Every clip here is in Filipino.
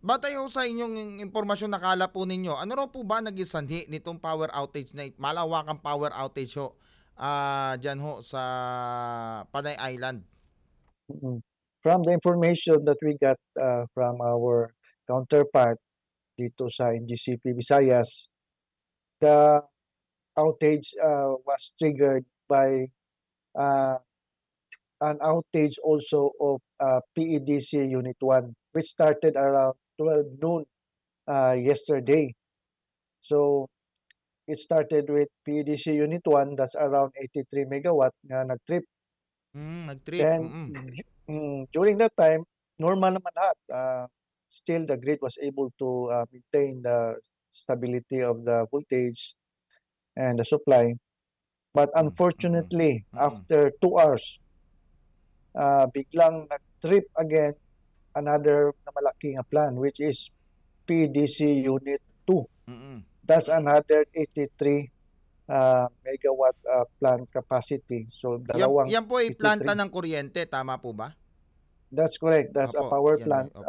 batay ho sa inyong impormasyon nakala po ninyo, ano raw po ba naging sanhi nitong power outage na malawakang power outage ho, diyan ho sa Panay Island? Mm. From the information that we got from our counterpart dito sa NGCP Visayas, the outage was triggered by uh, an outage also of PEDC Unit 1, which started around 12 noon yesterday. So it started with PEDC Unit 1, that's around 83 megawatt na nag-trip. Nag-trip, Then during that time, normal naman lahat. Still, the grid was able to maintain the stability of the voltage and the supply. But unfortunately, mm, after 2 hours, biglang nag-trip again another na malaking plan, which is PDC Unit 2. mm. That's another 83 megawatt plant capacity. So Yan dalawang yan po ay planta 83. ng kuryente, tama po ba? That's correct. That's a Opo, power yan ay plant, opo.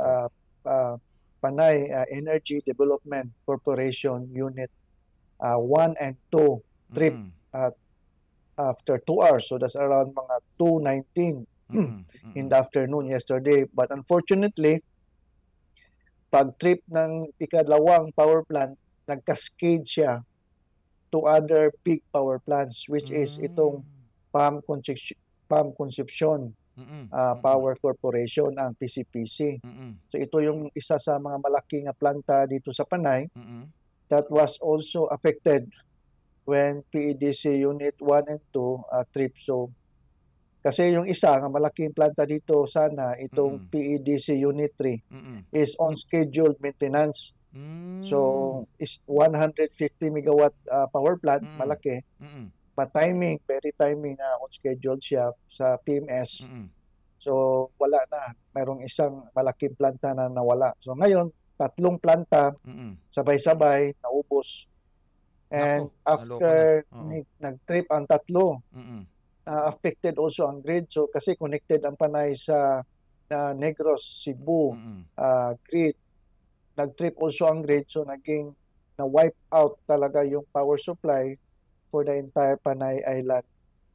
Panay Energy Development Corporation Unit 1 and 2 trip Mm, at after 2 hours. So that's around mga 2:19 in mm. the afternoon yesterday. But unfortunately, pag-trip ng ikadalawang power plant, nag-cascade siya to other big power plants, which is Hmm, itong Palm Concepcion, Palm Concepcion mm. Power Corporation, ang PCPC. Mm, So ito yung isa sa mga malaking planta dito sa Panay mm. that was also affected when PEDC Unit 1 and 2 trip. So kasi yung isa nga malaking planta dito sana itong Mm, PEDC Unit 3 mm. is on scheduled maintenance. Hmm, So is 150 megawatt power plant, mm, malaki. mm, Pa-timing, very timing na on schedule siya sa PMS. mm. So wala na, mayroong isang malaking planta na nawala. So ngayon, tatlong planta Mm. sabay-sabay naubos. Naku, And naloko na, after oo. nag-trip ang tatlo, Mm, affected also ang grid. So kasi connected ang Panay sa Negros, Cebu mm. grid. Nag-trip also ang grid. So naging na-wipe out talaga yung power supply for the entire Panay Island.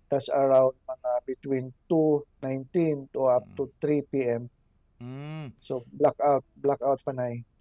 That's around mga between 2:19 to up to 3 p.m. Hmm. So blackout Panay.